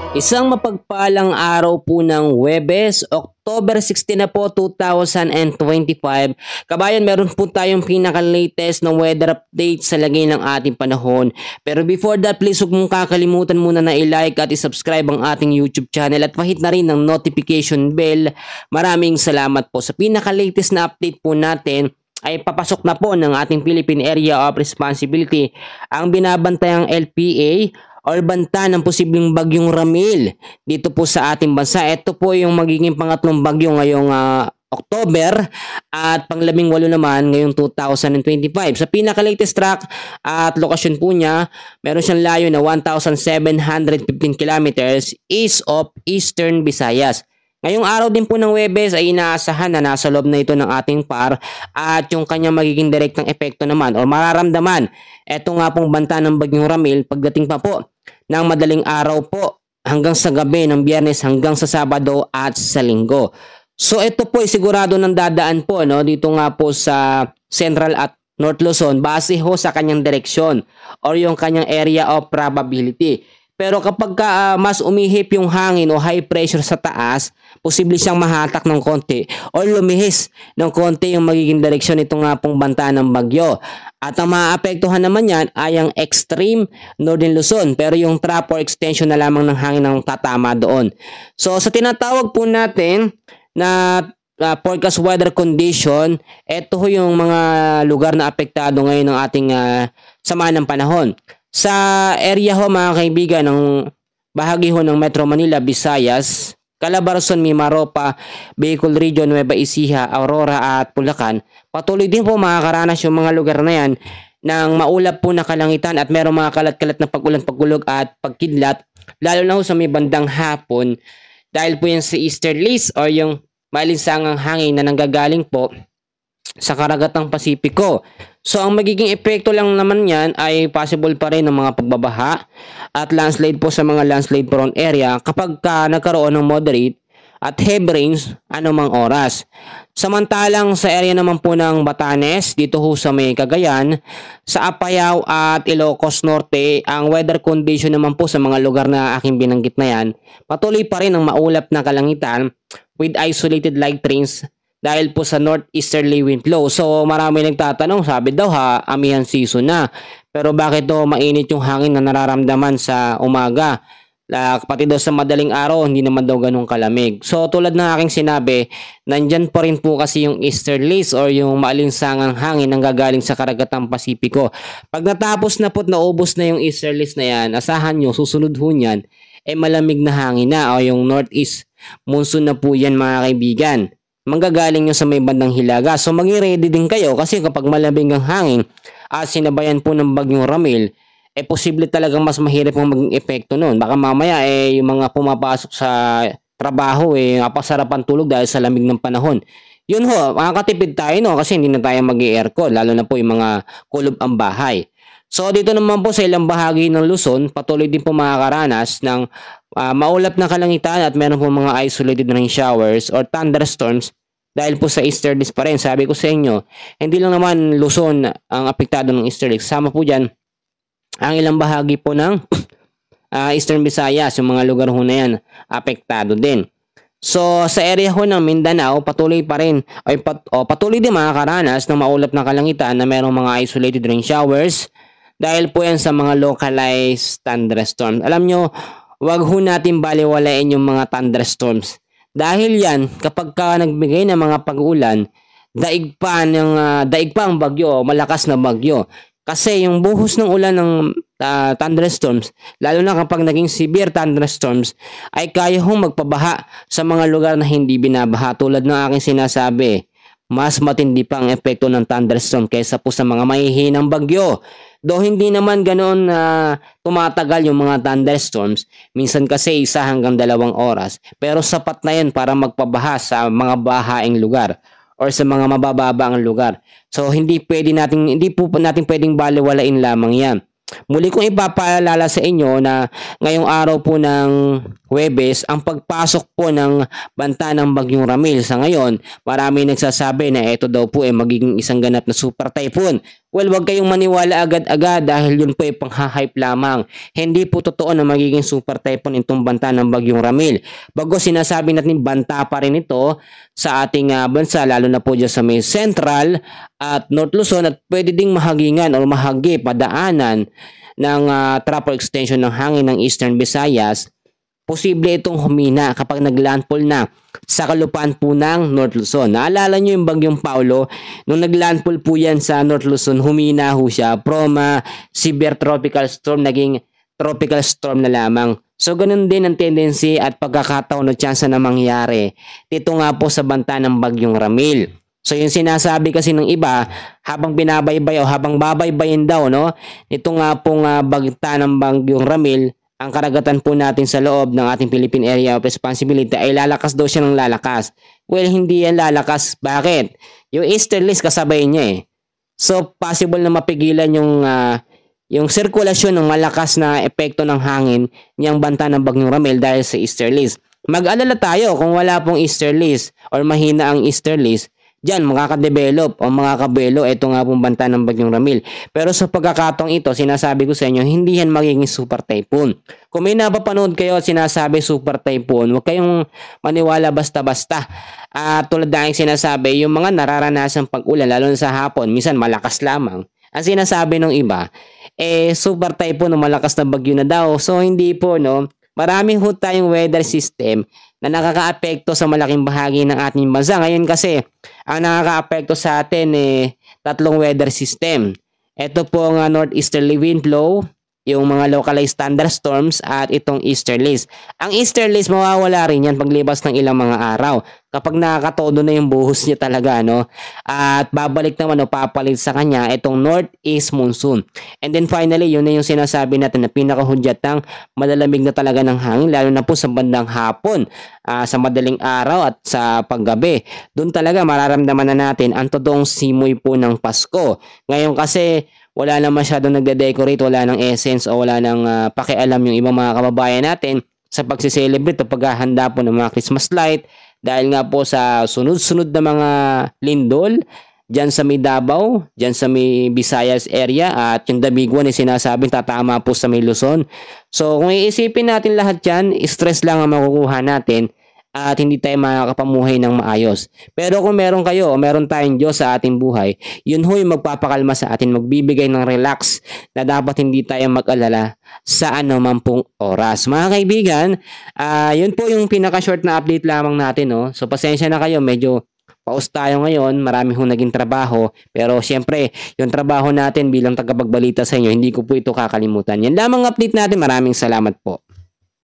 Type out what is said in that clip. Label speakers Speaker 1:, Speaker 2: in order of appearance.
Speaker 1: Isang mapagpalang araw po ng Huwebes, October 16 na po 2025. Kabayan, meron po tayong pinaka-latest na weather update sa lagay ng ating panahon. Pero before that, please huwag mong kakalimutan muna na i-like at i-subscribe ang ating YouTube channel at pahit na rin ng notification bell. Maraming salamat po. Sa pinaka-latest na update po natin, ay papasok na po ng ating Philippine Area of Responsibility ang binabantayang LPA or banta ng posibleng bagyong Ramil dito po sa ating bansa. Ito po yung magiging pangatlong bagyo ngayong October at pang-18 naman ngayong 2025. Sa pinaka-latest track at lokasyon po niya, meron siyang layo na 1,715 kilometers east of Eastern Visayas. Ngayong araw din po ng Huwebes ay inaasahan na nasa loob na ito ng ating PAR at yung kanyang magiging direktang epekto naman o mararamdaman. Ito nga pong banta ng bagyong Ramil pagdating pa po ng madaling araw po hanggang sa gabi ng Biyernes hanggang sa Sabado at sa Linggo. So ito po ay sigurado ng dadaan po dito nga po sa Central at North Luzon base ho sa kanyang direksyon or yung kanyang area of probability. Pero kapag mas umihip yung hangin o high pressure sa taas, posible siyang mahatak ng konti o lumihis ng konti yung magiging direksyon nito nga pong banta ng bagyo. At ang maapektuhan naman yan ay ang extreme Northern Luzon, pero yung trap or extension na lamang ng hangin ang tatama doon. So sa tinatawag po natin na forecast weather condition, ito yung mga lugar na apektado ngayon ng ating sama ng panahon. Sa area ho mga kaibigan ng bahagi ho ng Metro Manila, Visayas, Calabarzon, Mimaropa, Bicol Region, Nueva Ecija, Aurora at Bulacan, patuloy din po makakaranas yung mga lugar na yan ng maulap po na kalangitan at merong mga kalat-kalat na pag-ulan-pagulog at pagkidlat, lalo na ho sa may bandang hapon dahil po yan sa easterlies or yung malinsangang hangin na nanggagaling po sa karagatang Pasipiko. So ang magiging epekto lang naman yan ay possible pa rin ng mga pagbabaha at landslide po sa mga landslide prone area kapag nagkaroon ng moderate at heavy rains anumang oras. Samantalang sa area naman po ng Batanes, dito ho sa may Cagayan, sa Apayao at Ilocos Norte, ang weather condition naman po sa mga lugar na aking binanggit na yan, patuloy pa rin ang maulap na kalangitan with isolated light rains dahil po sa northeasterly wind flow. So marami nagtatanong, sabi daw amihan season na. Pero bakit daw mainit yung hangin na nararamdaman sa umaga? Pati daw sa madaling araw, hindi naman daw ganun kalamig. So tulad ng aking sinabi, nandyan pa rin po kasi yung easterlies or yung maalinsangang hangin na gagaling sa karagatang Pasipiko. Pag natapos na po at naubos na yung easterlies na yan, asahan nyo, susunod ho niyan, malamig na hangin na o yung northeast monsoon na po yan mga kaibigan. Manggagaling nyo sa may bandang Hilaga. So mag-ready din kayo kasi kapag malamig ang hangin at sinabayan po ng bagyong Ramil, posible talagang mas mahirap ang maging epekto nun. Baka mamaya yung mga pumapasok sa trabaho napasarapan tulog dahil sa lamig ng panahon. Yun ho, makakatipid tayo kasi hindi na tayo mag-aircon, lalo na po yung mga kulob ang bahay. So dito naman po sa ilang bahagi ng Luzon, patuloy din po makakaranas ng maulap na kalangitan at meron po mga isolated rain showers or thunderstorms dahil po sa easterlies pa rin. Sabi ko sa inyo, hindi lang naman Luzon ang apektado ng easterlies. Sama po dyan ang ilang bahagi po ng Eastern Visayas, yung mga lugar ho na yan, apektado din. So sa area ho ng Mindanao, patuloy pa rin patuloy din makakaranas ng maulap na kalangitan na merong mga isolated rain showers dahil po yan sa mga localized thunderstorms. Alam nyo, wag ho natin baliwalain yung mga thunderstorms. Dahil yan, kapag nagbigay ng mga pag-ulan, daig pa ang bagyo, malakas na bagyo. Kasi yung buhos ng ulan ng thunderstorms, lalo na kapag naging severe thunderstorms, ay kaya hong magpabaha sa mga lugar na hindi binabaha. Tulad ng aking sinasabi, mas matindi pa ang epekto ng thunderstorm kaysa po sa mga mahihinang bagyo. Though hindi naman ganoon tumatagal yung mga thunderstorms, minsan kasi 1 hanggang 2 oras, pero sapat na yan para magpabaha sa mga bahaing lugar or sa mga mabababa ang lugar. So hindi po natin pwedeng baliwalain lamang yan. Muli kong ipapaalala sa inyo na ngayong araw po ng Huwebes, ang pagpasok po ng banta ng Bagyong Ramil. Sa ngayon, marami nagsasabi na ito daw po ay magiging isang ganap na super typhoon. Well, wag kayong maniwala agad-agad dahil yun po ay panghahype lamang. Hindi po totoo na magiging super typhoon itong banta ng Bagyong Ramil. Bago sinasabi natin banta pa rin ito sa ating bansa, lalo na po dyan sa may Central at North Luzon, at pwede ding mahagingan o mahagi padaanan ng tropical extension ng hangin ng Eastern Visayas. Posible itong humina kapag naglandfall na sa kalupaan po ng North Luzon. Naalala nyo yung Bagyong Paulo? Nung naglandfall po yan sa North Luzon, humina ho siya from severe tropical storm, naging tropical storm na lamang. So ganun din ang tendency at pagkakataon o tsansa na mangyari dito nga po sa banta ng Bagyong Ramil. So yung sinasabi kasi ng iba, habang binabaybay o habang babaybayin daw, no, ito nga pong banta ng Bagyong Ramil, ang karagatan po natin sa loob ng ating Philippine Area of Responsibility ay lalakas daw siya ng lalakas. Well, hindi yan lalakas. Bakit? Yung easterlies kasabay niya eh. So possible na mapigilan yung sirkulasyon ng malakas na epekto ng hangin niyang banta ng Bagyong Ramil dahil sa easterlies. Mag-alala tayo kung wala pong easterlies or mahina ang easterlies. Diyan makakadevelop o makakabelo ito nga pong banta ng Bagyong Ramil. Pero sa pagkakataong ito, sinasabi ko sa inyo, hindi yan magiging super typhoon. Kung may napapanood kayo at sinasabi super typhoon, huwag kayong maniwala basta-basta. Tulad na yung sinasabi, yung mga nararanasang pag-ulan, lalo na sa hapon, minsan malakas lamang. Ang sinasabi ng iba, super typhoon o malakas na bagyo na daw. So hindi po, no? Maraming ho tayong weather system na nakakaapekto sa malaking bahagi ng ating bansa. Ngayon kasi, ang nakakaapekto sa atin tatlong weather system. Ito po ang northeasterly wind flow, yung mga localized thunderstorms at itong easterlies. Ang easterlies mawawala rin yan paglipas ng ilang mga araw. Kapag nakakatodo na yung buhos niya talaga, no? At babalik naman o papalit sa kanya itong northeast monsoon. And then finally, yun na yung sinasabi natin na pinakahudyatang malalamig na talaga ng hangin, lalo na po sa bandang hapon, sa madaling araw at sa paggabi. Doon talaga mararamdaman na natin ang totoong simoy po ng Pasko. Ngayon kasi, wala na masyadong nagde-decorate, wala nang essence o wala nang pakialam yung ibang mga kababayan natin sa pagse-celebrate o paghahanda po ng mga Christmas light dahil nga po sa sunod-sunod na mga lindol dyan sa may Davao, dyan sa may Visayas area at yung Damiguan ay sinasabing tatama po sa may Luzon. So kung iisipin natin lahat yan, stress lang ang makukuha natin at hindi tayo makakapamuhay ng maayos. Pero kung meron kayo o meron tayong Diyos sa ating buhay, yun ho yung magpapakalma sa atin, magbibigay ng relax na dapat hindi tayo mag-alala sa anuman pong oras. Mga kaibigan, yun po yung pinaka-short na update lamang natin. No? So pasensya na kayo, medyo pause tayo ngayon, marami hong naging trabaho. Pero syempre, yung trabaho natin bilang tagapagbalita sa inyo, hindi ko po ito kakalimutan. Yan lamang update natin. Maraming salamat po.